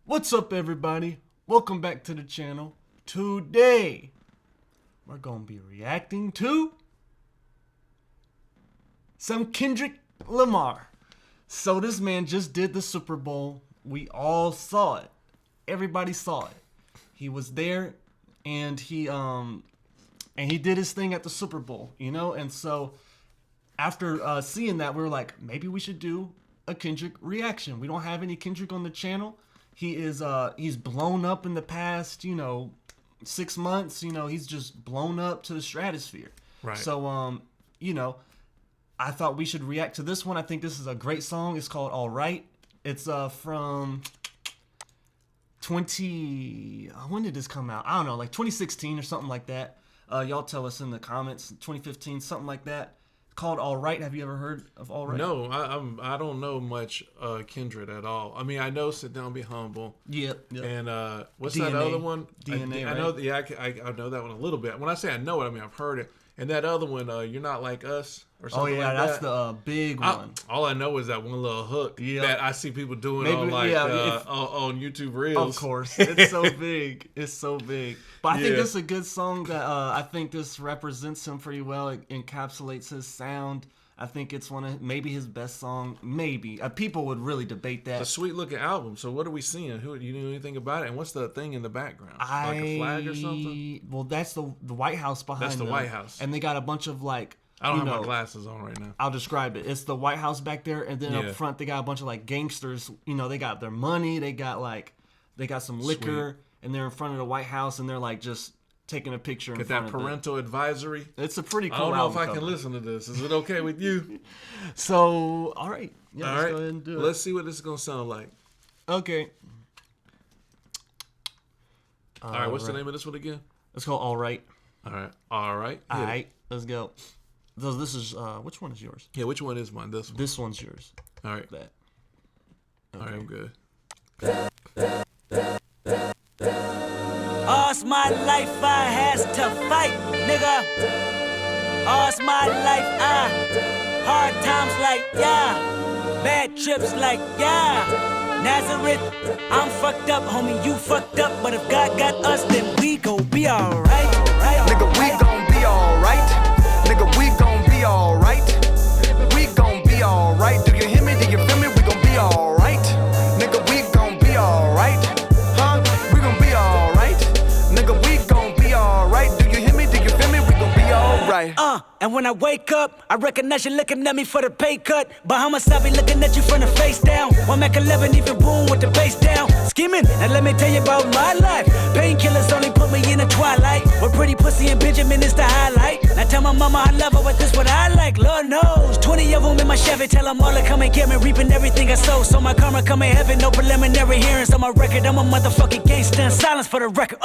What's up, everybody? Welcome back to the channel. Today, we're gonna be reacting to some Kendrick Lamar. So this man just did the Super Bowl. We all saw it. Everybody saw it. He was there, and he did his thing at the Super Bowl, you know. And so after seeing that, we were like, maybe we should do a Kendrick reaction. We don't have any Kendrick on the channel. He's blown up in the past, 6 months. He's just blown up to the stratosphere. Right. So I thought we should react to this one. I think this is a great song. It's called All Right. It's from when did this come out? I don't know, like 2016 or something like that. Y'all tell us in the comments. 2015, something like that. Called All Right. Have you ever heard of All Right? No, I don't know much Kendrick at all. I mean, I know Sit Down, Be Humble. Yep. And what's DNA. that other one? DNA, I know. Yeah, I know that one a little bit. When I say I know it, I mean I've heard it. And that other one, You're Not Like Us, or something like that. Oh yeah, that's the big one. All I know is that one little hook that I see people doing on on YouTube Reels. Of course, it's so big. It's so big. But I think this is a good song that I think this represents him pretty well. It encapsulates his sound. I think it's one of maybe his best song. Maybe people would really debate that. It's a sweet looking album. So what are we seeing? Who you know anything about it? And what's the thing in the background? Like a flag or something? Well, that's the White House behind. That's the them. White House. And they got a bunch of like. I don't have my glasses on right now. I'll describe it. It's the White House back there, and then up front they got a bunch of like gangsters. They got their money. They got some liquor, and they're in front of the White House, and they're like just taking a picture in front of it. Get that parental advisory. It's a pretty cool I don't know if I cover. can listen to this. Is it okay with you? So, all right. Yeah, all let's right. go ahead and do it. Let's see what this is going to sound like. Okay. All right. What's the name of this one again? It's called All Right. All right. All right. All right. Let's go. So this is, which one is yours? Yeah, which one is mine? This one. This one's yours. All right. That. Okay. All right, I'm good. All's my life I has to fight, nigga. All's my life hard times like, bad trips like, Nazareth, I'm fucked up, homie, you fucked up. But if God got us, then we gon' be alright. Nigga, we gon' be alright. Nigga, we gon' be alright. We gon' be alright. Do you hear me? Do you feel me? We gon' be alright. Nigga, we gon' be alright. Huh? We gon' be alright. Nigga, we gon' be alright. Do you hear me? Do you feel me? We gon' be alright. And when I wake up, I recognize you looking at me for the pay cut. Bahamas, I be looking at you from the face down. 1 Mac 11, even boom with the bass down. Scheming, and let me tell you about my life. Painkillers only put me in the twilight. With pretty pussy and Benjamin is the highlight. Now tell my mama I love her, but this what I like. Lord knows, 20 of them in my Chevy. Tell them all to come and get me, reaping everything I sow. So my karma come in heaven, no preliminary hearings on my record. I'm a motherfucking gangster in silence for the record.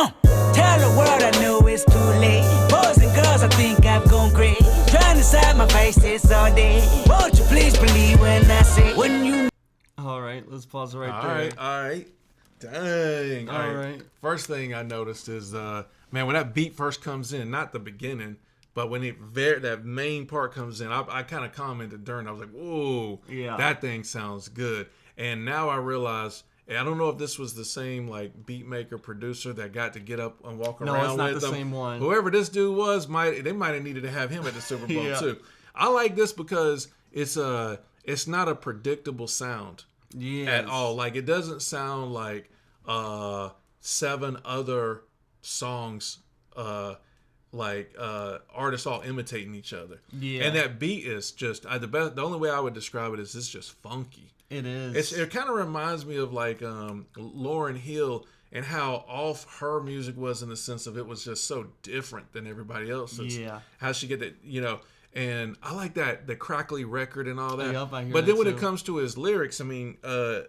Tell the world I know it's too late. Boys and girls, I think I've gone crazy. Trying to decide my face is all day. Won't you please believe when I say when you. All right, let's pause right there. All right. Dang. All right. First thing I noticed is, man, when that beat first comes in, not the beginning, but when that main part comes in, I kind of commented during. I was like, "Whoa, that thing sounds good." And now I realize, I don't know if this was the same like beat maker producer that got to get up and walk around with them. No, it's not the same one. Whoever this dude was, they might have needed to have him at the Super Bowl too. I like this because it's not a predictable sound at all. Like it doesn't sound like 7 other songs artists all imitating each other. Yeah. And that beat is just the only way I would describe it is it's just funky. It is. It kind of reminds me of like Lauryn Hill and how off her music was in the sense of it was just so different than everybody else's. Yeah. How she get that, and I like that, the crackly record and all that. Yep, I hear but then that when too. it comes to his lyrics, I mean, I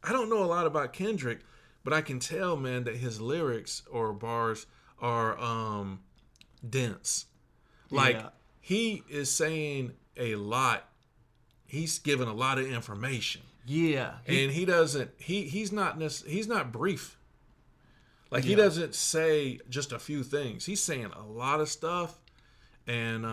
don't know a lot about Kendrick, but I can tell, man, that his lyrics or bars are dense. Like he is saying a lot. He's giving a lot of information. Yeah. And he's not brief. Like he doesn't say just a few things. He's saying a lot of stuff. And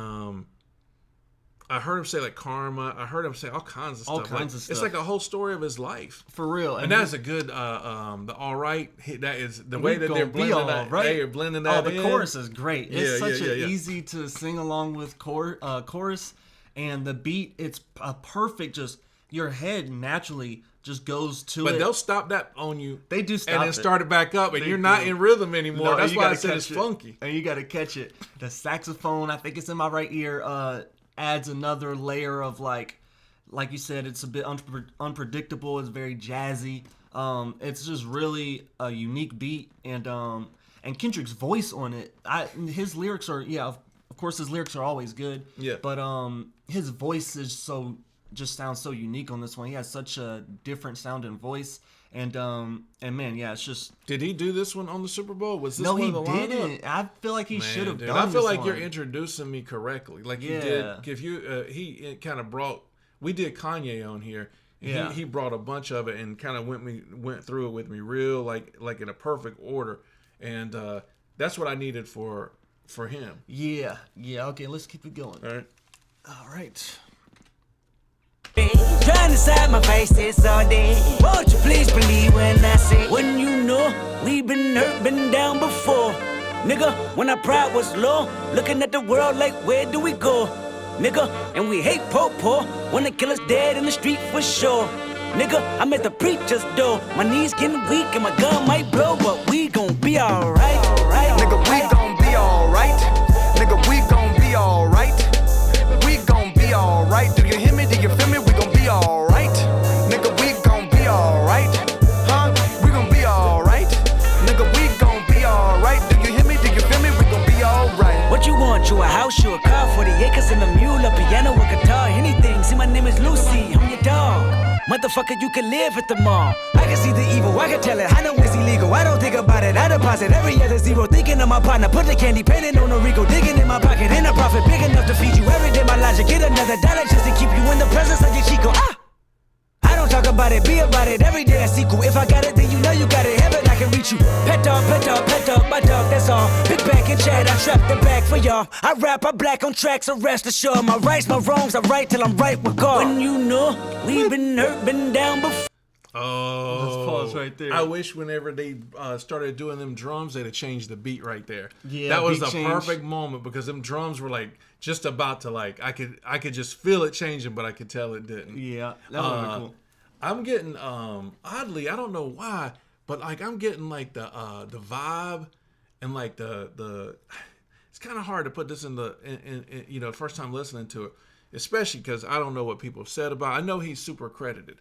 I heard him say like karma. I heard him say all kinds of stuff. All kinds of stuff. It's like a whole story of his life. For real. And that's a good, the all right, that is the way that they're blending that. Right? They are blending that the chorus is great. It's such easy to sing along with chorus. And the beat, it's a perfect, just your head naturally just goes to it. But they'll stop that on you. They do stop and then start it back up, and you're not in rhythm anymore. No, that's why I said it's funky. And you got to catch it. The saxophone, I think it's in my right ear, adds another layer of like you said, it's a bit unpredictable. It's very jazzy. It's just really a unique beat, and Kendrick's voice on it. His lyrics are of course his lyrics are always good. Yeah. But his voice is just sounds so unique on this one. He has such a different sounding voice. And man, yeah, it's just. Did he do this one on the Super Bowl? Was this no, one he of the didn't. I feel like he should have done. I feel like one. you're introducing me correctly, like you did. If you, he kind of brought. We did Kanye on here. Yeah. He brought a bunch of it and kind of went through it with me real like in a perfect order, and that's what I needed for him. Yeah. Okay, let's keep it going. All right. Trying to side my face this all day. Won't you please believe when I say, when you know we been hurt, been down before. Nigga, when our pride was low, looking at the world like where do we go? Nigga, and we hate po-po, wanna kill us dead in the street for sure. Nigga, I'm at the preacher's door. My knees getting weak and my gun might blow, but we gon' be alright. Nigga, we gon' be alright. Nigga, we gon' be alright. We gon' be alright. Do you hear me? Do you feel me? We gon' be alright. Nigga, we gon' be alright. Huh? We gon' be alright. Nigga, we gon' be alright. Do you hear me? Do you feel me? We gon' be alright. What you want? You a house, you a car, 40 acres and a mule, a piano, a guitar, anything. See, my name is Lucy, I'm your dog. Motherfucker, you can live at the mall. I can see the evil, I can tell it. I know it's illegal. I don't think about it. I deposit every other zero. Thinking of my partner, put the candy painting on a Rico. Digging in my pocket, in a profit big enough to feed you every day. My logic, get another dollar just to keep you in the presence of your Chico. I don't talk about it, be about it. Every day I sequel. If I got it, then you know you got it. Heaven, I can reach you. Pet dog, my dog, that's all. Big back and chat, I trap the back for y'all. I rap, I black on tracks, so rest assured. My rights, my wrongs, I right till I'm right with God. When you know we've been hurt, been down before. Oh, let's pause right there. I wish whenever they started doing them drums, they'd have changed the beat right there. Yeah, that was the perfect moment because them drums were like just about to like I could just feel it changing, but I could tell it didn't. Yeah, that was really cool. I'm getting oddly, I don't know why, but like I'm getting like the vibe and like the it's kind of hard to put this in the first time listening to it, especially because I don't know what people have said about it. I know he's super credited,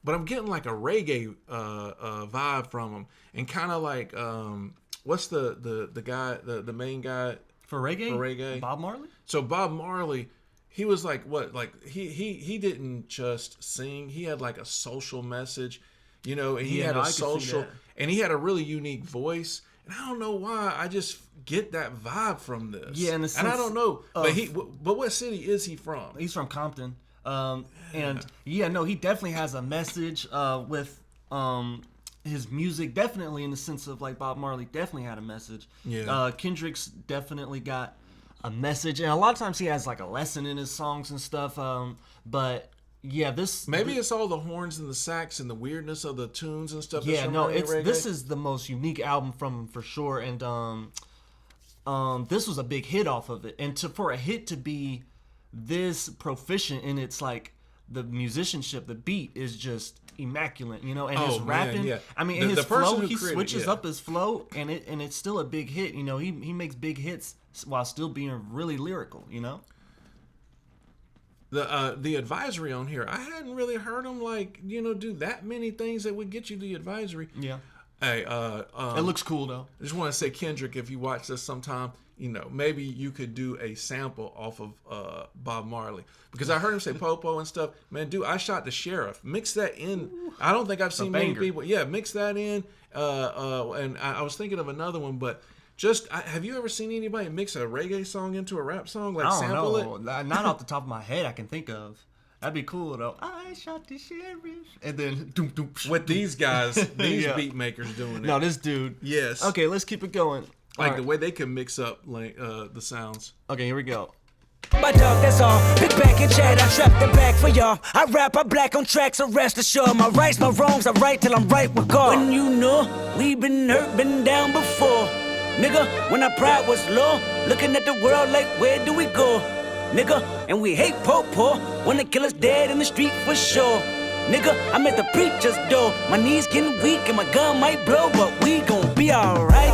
but I'm getting like a reggae vibe from him, and kind of like what's the guy, the main guy for reggae? For reggae, Bob Marley. So Bob Marley, he was like what? Like he didn't just sing. He had like a social message, and he had a social, and he had a really unique voice. And I don't know why, I just get that vibe from this. Yeah, and I don't know, but what city is he from? He's from Compton. And he definitely has a message with his music. Definitely in the sense of like Bob Marley definitely had a message. Yeah. Kendrick's definitely got a message, and a lot of times he has like a lesson in his songs and stuff. But yeah, it's all the horns and the sax and the weirdness of the tunes and stuff. Yeah, no, this is the most unique album from him for sure, and this was a big hit off of it, and for a hit to be this proficient in its like the musicianship, the beat is just immaculate, and his rapping. Man, yeah. I mean, in his flow, he switches up his flow, and it's still a big hit. He makes big hits while still being really lyrical. The advisory on here, I hadn't really heard him do that many things that would get you the advisory. Yeah. Hey, it looks cool though. I just want to say, Kendrick, if you watch this sometime, maybe you could do a sample off of Bob Marley, because I heard him say popo and stuff. Man, dude, I Shot the Sheriff. Mix that in. I don't think I've seen many people. Yeah, mix that in. And I was thinking of another one, but. Have you ever seen anybody mix a reggae song into a rap song? Like sample it? Not off the top of my head I can think of. That'd be cool though. I shot the sheriff. And then doom, doom, with these guys, these beat makers doing it. No, this dude. Yes. Okay, let's keep it going. Like the way they can mix up the sounds. Okay, here we go. My dog, that's all. Big back and chat, I trap the back for y'all. I rap, I black on tracks, so rest assured. My rights, my wrongs, I right till I'm right with God. When you know, we been hurt, been down before. Nigga, when our pride was low, looking at the world like, where do we go? Nigga, and we hate po-po, wanna kill us dead in the street for sure. Nigga, I'm at the preacher's door. My knees getting weak and my gun might blow, but we gon' be alright.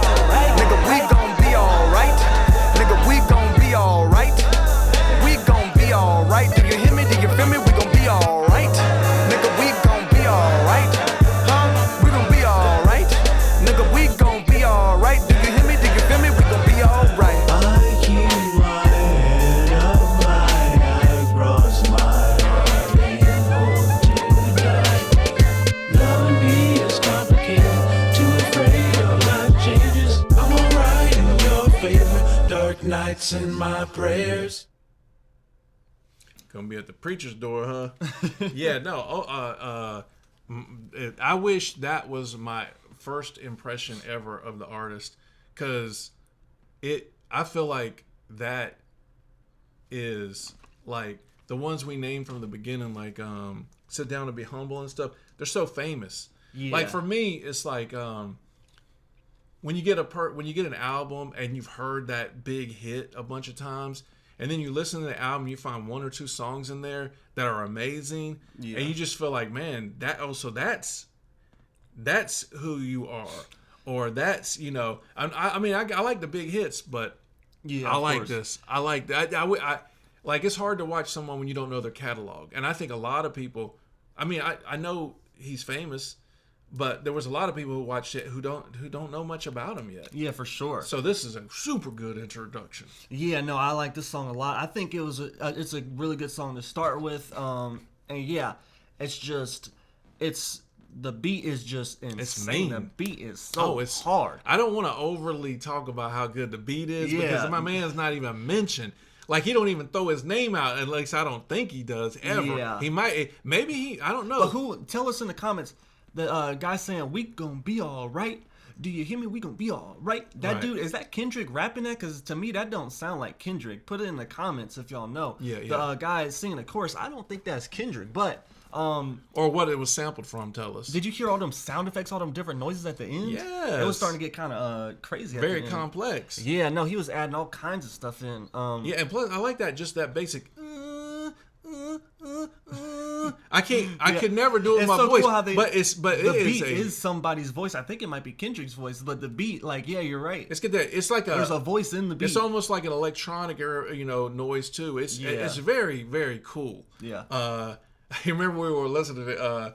Nigga, we gon' be alright. Nigga, we gon' be alright. We gon' be alright. Do you hear me? Do you feel me? We gon' be alright. Nigga, we gon' be alright. Huh? We gon' be alright. Nigga, we gon' be alright. Do you hear me? Do you feel me? We gon' be alright. I keep my head up high, I cross my heart and hope to die. Loving me is complicated, too afraid of life changes. I'm alright in your favor, dark nights and my prayers. Gonna be at the preacher's door, huh? Yeah, no. I wish that was my first impression ever of the artist, because I feel like that is like the ones we named from the beginning, like Sit Down and Be Humble and stuff. They're so famous. Yeah. Like for me, it's like when you get an album and you've heard that big hit a bunch of times, and then you listen to the album, you find one or two songs in there that are amazing, and you just feel like, man, that's who you are, or that's, you know, I mean, I like the big hits, but I like this. I like that. I like, it's hard to watch someone when you don't know their catalog, and I think a lot of people. I mean, I know he's famous, but there was a lot of people who watched it who don't know much about him yet. Yeah, for sure. So this is a super good introduction. Yeah, no, I like this song a lot. I think it's a really good song to start with. And yeah, the beat is just insane. It's mean. The beat is so hard. I don't want to overly talk about how good the beat is, because my man's not even mentioned. Like, he don't even throw his name out, at least I don't think he does ever. Yeah. He might, maybe I don't know. But tell us in the comments, the guy saying, we gonna be all right. Do you hear me? We gonna be all right. That dude, is that Kendrick rapping that? Because to me, that don't sound like Kendrick. Put it in the comments if y'all know. Yeah. The guy singing the chorus, I don't think that's Kendrick, but... or what it was sampled from, tell us. Did you hear all them sound effects, all them different noises at the end? Yeah. It was starting to get kind of crazy at the end. Very complex. Yeah, no, he was adding all kinds of stuff in. Yeah, and plus, I like that, just that basic... I could never do it with my voice, cool the beat is somebody's voice. I think it might be Kendrick's voice, but the beat, like, yeah, you're right. It's like there's a voice in the beat. It's almost like an electronic, noise too. It's very, very cool. Yeah. I remember we were listening to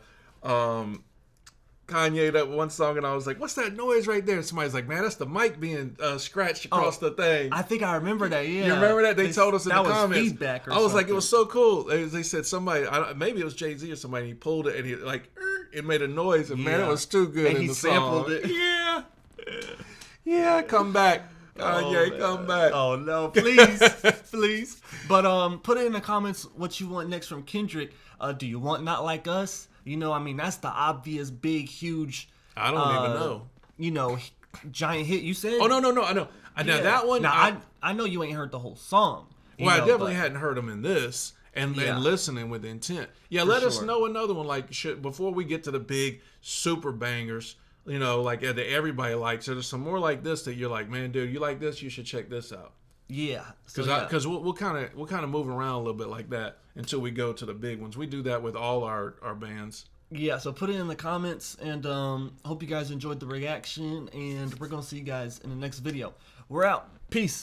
Kanye, that one song, and I was like, what's that noise right there? And somebody's like, man, that's the mic being scratched across the thing. I think I remember that, yeah. You remember that? They told us in the comments. Feedback or I was something. like, it was so cool. They said somebody, maybe it was Jay-Z or somebody, he pulled it and he like, it made a noise, and man, it was too good and in he the sampled song. It. Yeah. Yeah, come back. Kanye, come back. Oh, no, please. Please. But put it in the comments what you want next from Kendrick. Do you want Not Like Us? You know, I mean, that's the obvious, big, huge... I don't even know. You know, giant hit. You said? Oh, no. I know. Now, that one... Now, I know you ain't heard the whole song. Well, I definitely hadn't heard him in this. And listening with intent. Yeah, let us know another one, like, before we get to the big super bangers, you know, like that everybody likes. So there's some more like this that you're like, man, dude, you like this? You should check this out. Yeah, because we'll kind of move around a little bit like that until we go to the big ones. We do that with all our bands. Yeah, so put it in the comments, and hope you guys enjoyed the reaction, and we're gonna see you guys in the next video. We're out. Peace.